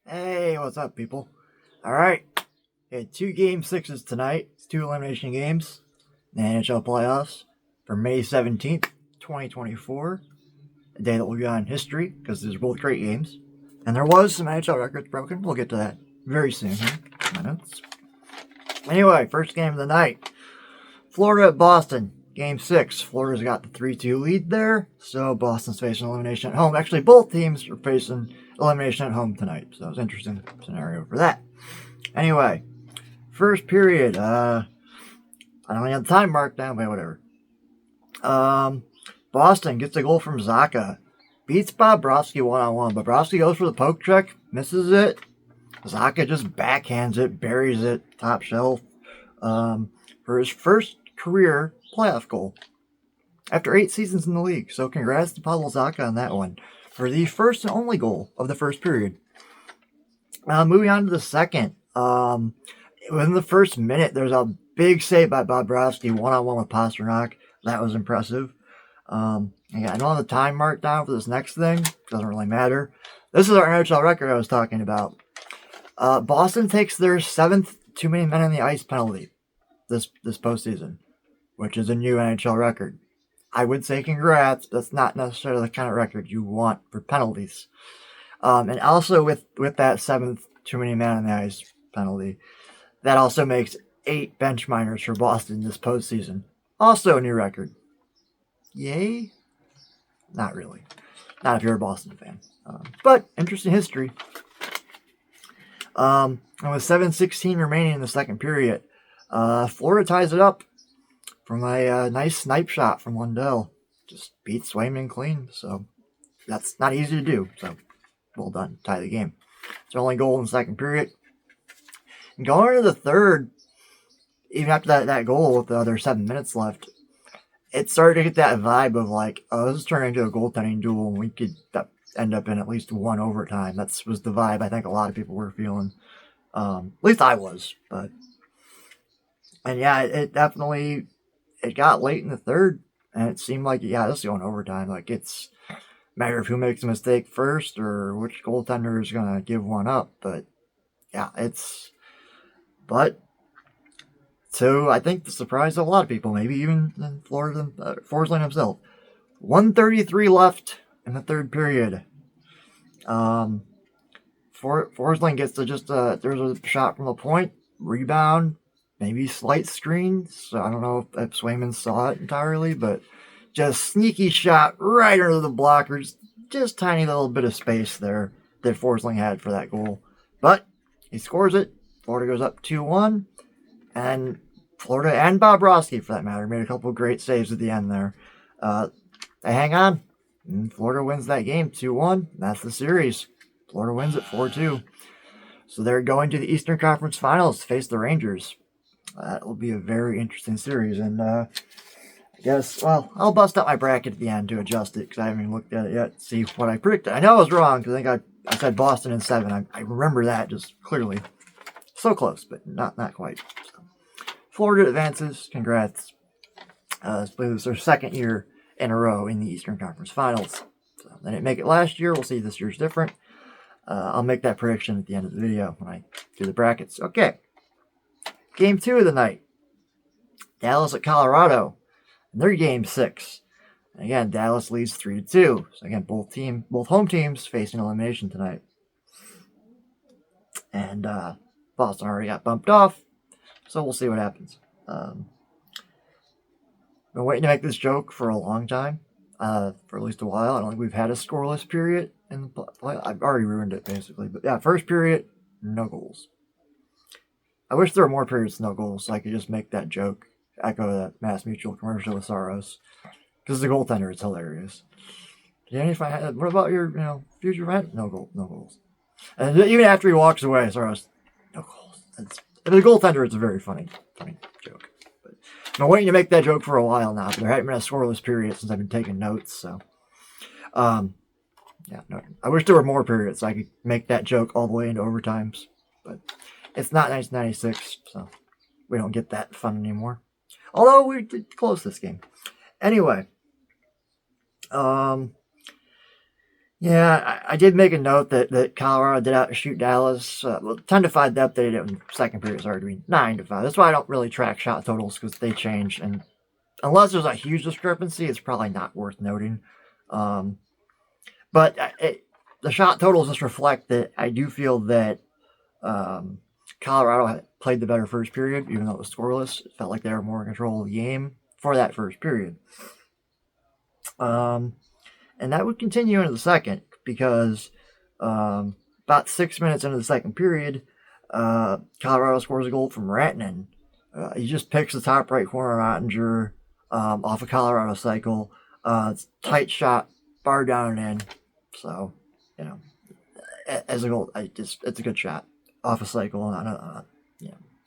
Hey, what's up, people? Alright, we had two game sixes tonight. It's two elimination games in the NHL playoffs for May 17th, 2024. A day that will go on in history because these are both great games. And there was some NHL records broken. We'll get to that very soon here. My notes. Anyway, first game of the night. Florida at Boston. Game 6. Florida's got the 3-2 lead there. So Boston's facing elimination at home. Actually, both teams are facing elimination at home tonight. So it was an interesting scenario for that. Anyway, first period. I don't have the time marked down, but whatever. Boston gets a goal from Zacha. Beats Bobrovsky one-on-one. Bobrovsky goes for the poke check. Misses it. Zacha just backhands it. Buries it. Top shelf. For his first career playoff goal after 8 seasons in the league. So congrats to Pavel Zacha on that one for the first and only goal of the first period. Moving on to the second. Within the first minute, there's a big save by Bobrovsky one-on-one with Pastrnak. That was impressive. I don't have the time marked down for this next thing. Doesn't really matter. This is our NHL record I was talking about. Boston takes their 7th too many men on the ice penalty this postseason, which is a new NHL record. I would say congrats. That's not necessarily the kind of record you want for penalties. And also with that 7th too many men on the ice penalty, that also makes 8 bench minors for Boston this postseason. Also a new record. Yay? Not really. Not if you're a Boston fan. But interesting history. And with 7:16 remaining in the second period, Florida ties it up from a nice snipe shot from Lundell. Just beats Swayman clean. So that's not easy to do. So well done. Tie the game. It's their only goal in the second period. And going into the third, even after that goal with the other 7 minutes left, it started to get that vibe of like, oh, this is turning into a goaltending duel, and we could end up in at least one overtime. That was the vibe I think a lot of people were feeling. At least I was. And yeah, it definitely, it got late in the third, and it seemed like, yeah, this is going overtime. Like, it's a matter of who makes a mistake first or which goaltender is going to give one up. But yeah, so I think the surprise of a lot of people, maybe even in Forsling himself. 1:33 left in the third period. Forsling gets to just there's a shot from the point, rebound, maybe slight screen. So I don't know if Swayman saw it entirely, but just sneaky shot right under the blockers. Just tiny little bit of space there that Forsling had for that goal. But he scores it. Florida goes up 2-1. And Florida and Bobrovsky, for that matter, made a couple of great saves at the end there. They hang on. And Florida wins that game 2-1. That's the series. Florida wins it 4-2. So they're going to the Eastern Conference Finals to face the Rangers. That will be a very interesting series. And I guess, well, I'll bust out my bracket at the end to adjust it because I haven't even looked at it yet to see what I predicted. I know I was wrong because I think I said Boston in 7. I remember that just clearly. So close, but not quite. So, Florida advances. Congrats. This is their second year in a row in the Eastern Conference Finals. So they didn't make it last year. We'll see if this year's different. I'll make that prediction at the end of the video when I do the brackets. Okay. Game 2 of the night. Dallas at Colorado. And they're game 6. And again, Dallas leads 3-2. So again, both home teams facing elimination tonight. And Boston already got bumped off, so we'll see what happens. Been waiting to make this joke for a long time, for at least a while. I don't think we've had a scoreless period in the play. I've already ruined it, basically. But yeah, first period, no goals. I wish there were more periods, no goals, so I could just make that joke, echo that Mass Mutual commercial with Saros. Because the goaltender is hilarious. What about your future event? No goals. And even after he walks away, Saros, no goals. The goaltender, it's a very funny joke. But I've been waiting to make that joke for a while now, but there hadn't been a scoreless period since I've been taking notes. So, yeah, no, I wish there were more periods so I could make that joke all the way into overtimes. But it's not 1996, so we don't get that fun anymore. Although we did close this game. Anyway, Yeah, I did make a note that Colorado did outshoot Dallas. Well, 10-5, they updated it in second period. Sorry, to be 9-5. That's why I don't really track shot totals because they change. And unless there's a huge discrepancy, it's probably not worth noting. Um, but the shot totals just reflect that I do feel that Colorado had played the better first period, even though it was scoreless. It felt like they were more in control of the game for that first period. And that would continue into the second because about 6 minutes into the second period, Colorado scores a goal from Rantanen. He just picks the top right corner of Ottinger off a Colorado cycle. Tight shot, bar down and in. So, you know, as a goal, it's a good shot off a cycle.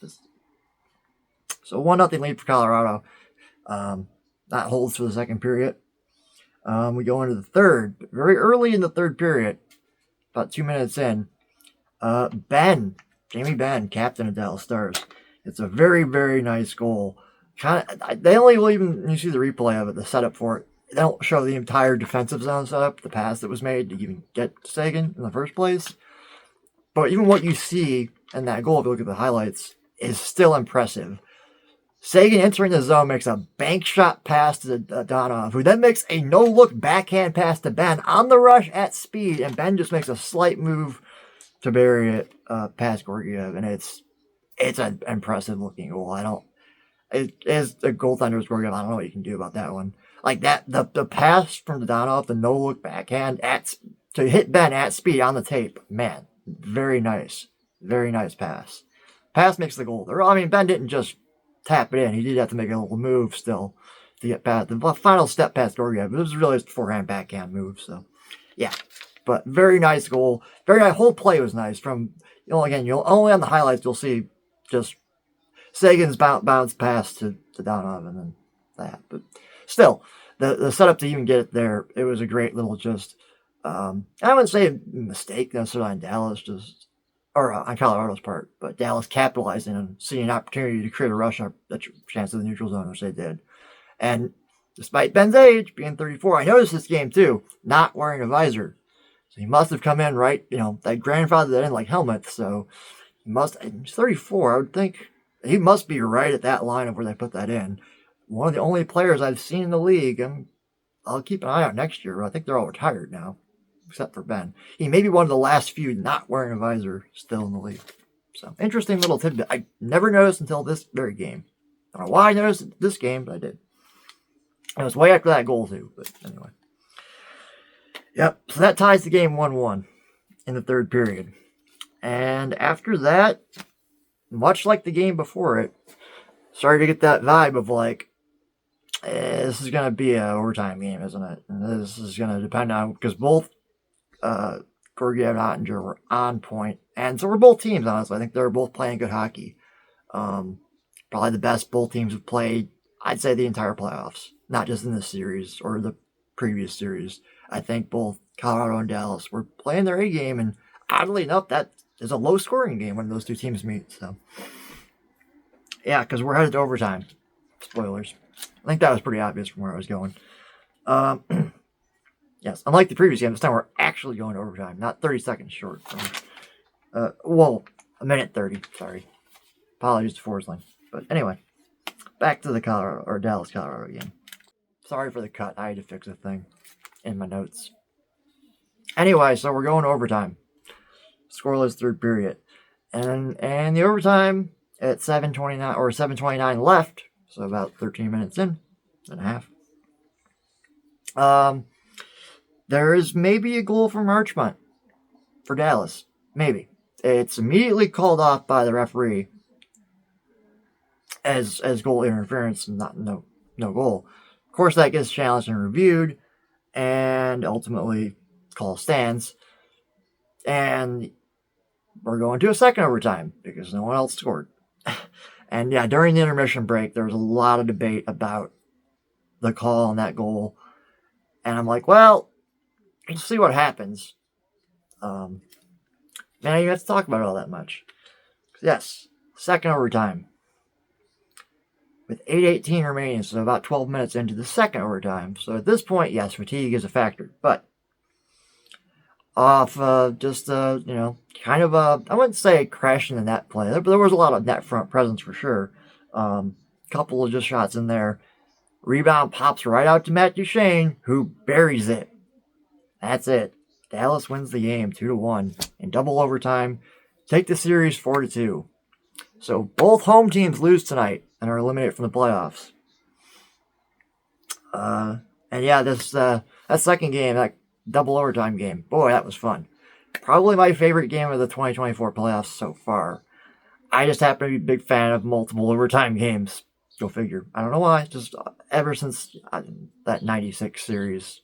Just, so 1-0 lead for Colorado. That holds for the second period. We go into the third. Very early in the third period, about 2 minutes in, Jamie Benn, captain of Dallas Stars. It's a very, very nice goal. They only will even, you see the replay of it, the setup for it. They don't show the entire defensive zone setup, the pass that was made to even get to Seguin in the first place. But even what you see in that goal, if you look at the highlights, is still impressive. Seguin entering the zone makes a bank shot pass to Donov, who then makes a no-look backhand pass to Benn on the rush at speed, and Benn just makes a slight move to bury it past Georgiev, and it's an impressive-looking goal. As the goaltender's Georgiev, I don't know what you can do about that one. Like that, the pass from Donov, the no-look backhand to hit Benn at speed on the tape, man, very nice pass. Pass makes the goal. I mean, Benn didn't just tap it in. He did have to make a little move still to get past the final step past Georgiev. It was really a forehand backhand move. So, yeah. But very nice goal. Very nice. Whole play was nice. From, again, you'll only on the highlights you'll see just Sagan's bounce pass to Donov and then that. But still, the setup to even get it there, it was a great little just, I wouldn't say a mistake necessarily on Dallas, or on Colorado's part, but Dallas capitalizing and seeing an opportunity to create a rush chance of the neutral zone, which they did. And despite Benn's age, being 34, I noticed this game too, not wearing a visor. So he must have come in right, that grandfather that didn't like helmets, so he's 34, I would think he must be right at that line of where they put that in. One of the only players I've seen in the league, I'll keep an eye out next year, but I think they're all retired now, except for Benn. He may be one of the last few not wearing a visor still in the league. So, interesting little tidbit. I never noticed until this very game. I don't know why I noticed this game, but I did. And it was way after that goal, too. But anyway. Yep, so that ties the game 1-1 in the third period. And after that, much like the game before it, started to get that vibe of this is going to be an overtime game, isn't it? And this is going to depend on, because both Georgiev and Ottinger were on point. And so were both teams, honestly. I think they were both playing good hockey. Probably the best both teams have played, I'd say, the entire playoffs. Not just in this series or the previous series. I think both Colorado and Dallas were playing their A game, and oddly enough, that is a low-scoring game when those two teams meet. So, yeah, because we're headed to overtime. Spoilers. I think that was pretty obvious from where I was going. Yes, unlike the previous game, this time we're actually going to overtime, not 30 seconds short. A minute 30, sorry. Apologies to Forsling. But anyway, back to the Dallas, Colorado game. Sorry for the cut. I had to fix a thing in my notes. Anyway, so we're going to overtime. Scoreless third period. And the overtime at 7:29 or 7:29 left, so about 13 minutes in and a half. There is maybe a goal from Marchmont for Dallas. Maybe. It's immediately called off by the referee as goal interference and no goal. Of course, that gets challenged and reviewed, and ultimately call stands. And we're going to a second overtime because no one else scored. And yeah, during the intermission break, there was a lot of debate about the call on that goal. And I'm like, well, let's see what happens. Now you have to talk about it all that much. Yes, second overtime. With 8:18 remaining, so about 12 minutes into the second overtime. So at this point, yes, fatigue is a factor. But off just kind of I wouldn't say crashing the net play, but there was a lot of net front presence for sure. Couple of just shots in there. Rebound pops right out to Matt Duchene, who buries it. That's it. Dallas wins the game 2-1 in double overtime. Take the series 4-2. So both home teams lose tonight and are eliminated from the playoffs. And yeah, that second game, that double overtime game, boy, that was fun. Probably my favorite game of the 2024 playoffs so far. I just happen to be a big fan of multiple overtime games. Go figure. I don't know why. Just ever since that 96 series,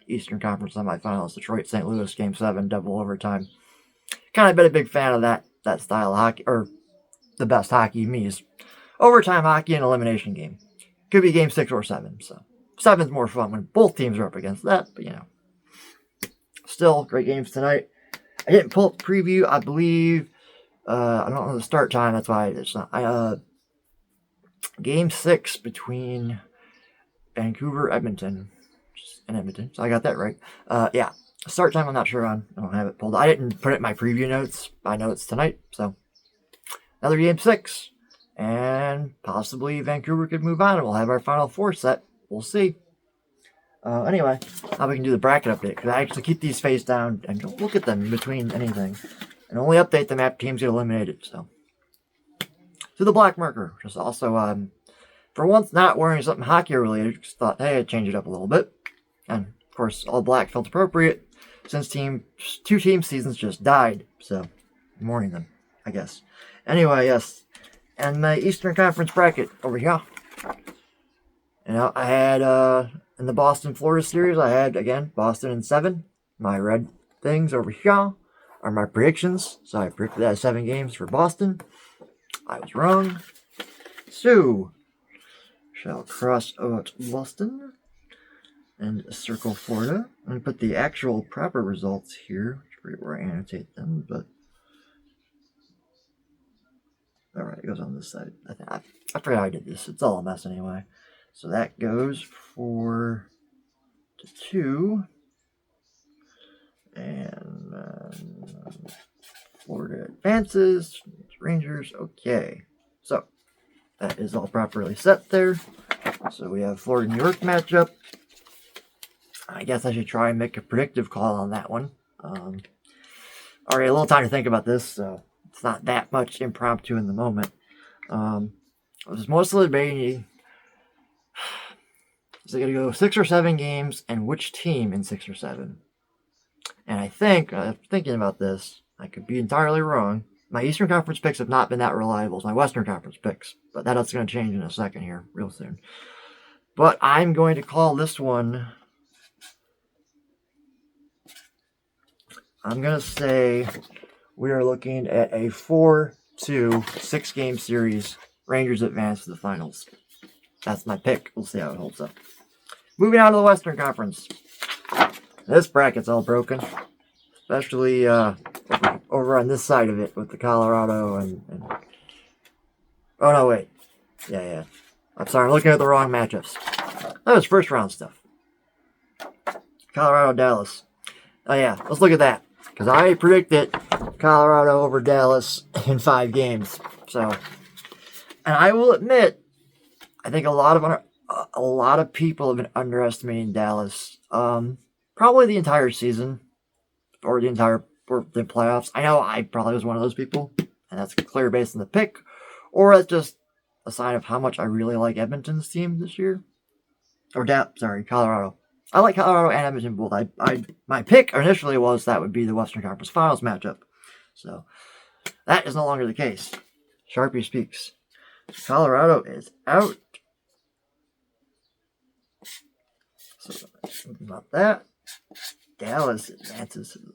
Eastern Conference semifinals, Detroit St. Louis Game 7, double overtime. Kind of been a big fan of that style of hockey, or the best hockey to me is overtime hockey and elimination game. Could be game 6 or 7. So 7's more fun when both teams are up against that, but still great games tonight. I didn't pull up the preview. I believe I don't know the start time. That's why it's not. Game 6 between Vancouver, Edmonton, and Edmonton. So I got that right. Yeah, start time I'm not sure on. I don't have it pulled. I didn't put it in my preview notes. I know it's tonight. So another game 6, and possibly Vancouver could move on, and we'll have our final 4 set. We'll see. Anyway, now we can do the bracket update, because I actually keep these face down and don't look at them in between anything, and only update them after teams get eliminated. So to the black marker, just also for once not wearing something hockey related, just thought, hey, I'd change it up a little bit. And of course, all black felt appropriate since 2 team seasons just died. So I'm mourning them, I guess. Anyway, yes, and my Eastern Conference bracket over here. I had in the Boston-Florida series, I had again Boston in 7. My red things over here are my predictions. So I predicted that 7 games for Boston. I was wrong. So shall cross out Boston and circle Florida. I'm going to put the actual proper results here, where I annotate them, but alright, it goes on this side. I forgot I did this. It's all a mess anyway. So that goes 4-2. And Florida advances. Rangers, okay. So that is all properly set there. So we have Florida-New York matchup. I guess I should try and make a predictive call on that one. Alright, a little time to think about this, so it's not that much impromptu in the moment. I was mostly debating, is it going to go 6 or 7 games, and which team in 6 or 7? And I think, thinking about this, I could be entirely wrong. My Eastern Conference picks have not been that reliable as my Western Conference picks, but that's going to change in a second here, real soon. But I'm going to call this one, I'm going to say we are looking at a 4-2 6-game series. Rangers advance to the finals. That's my pick. We'll see how it holds up. Moving on to the Western Conference. This bracket's all broken, especially over on this side of it with the Colorado and oh no, wait. Yeah. I'm sorry, I'm looking at the wrong matchups. That was first round stuff. Colorado, Dallas. Oh yeah, let's look at that. Because I predicted Colorado over Dallas in 5 games. So, and I will admit, I think a lot of people have been underestimating Dallas. Probably the entire season, or the playoffs. I know I probably was one of those people, and that's clear based on the pick, or it's just a sign of how much I really like Edmonton's team this year. Colorado. I like Colorado and Edmonton both. My pick initially was that would be the Western Conference Finals matchup. So that is no longer the case. Sharpie speaks. Colorado is out. So about that. Dallas advances to the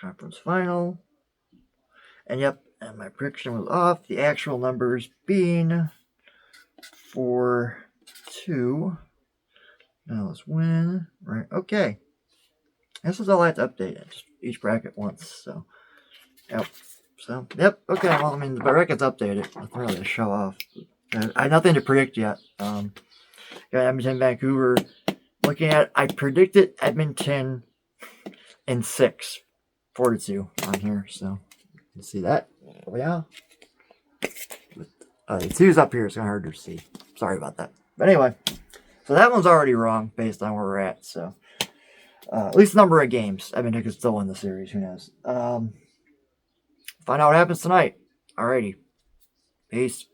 conference final. And yep, and my prediction was off. The actual numbers being 4-2. Now let's win. Right, okay. This is all I have to update. Just each bracket once. So, yep. Okay. Well, I mean, the bracket's updated. Nothing really to show off. I have nothing to predict yet. Got Edmonton, Vancouver. Looking at, I predicted Edmonton in 6. 4-2 on here, so you can see that. Oh, yeah. The 2's up here, it's kind of hard to see. Sorry about that. But anyway, so that one's already wrong based on where we're at, so. At least number of games. I mean, they could still win the series, who knows. Find out what happens tonight. Alrighty. Peace.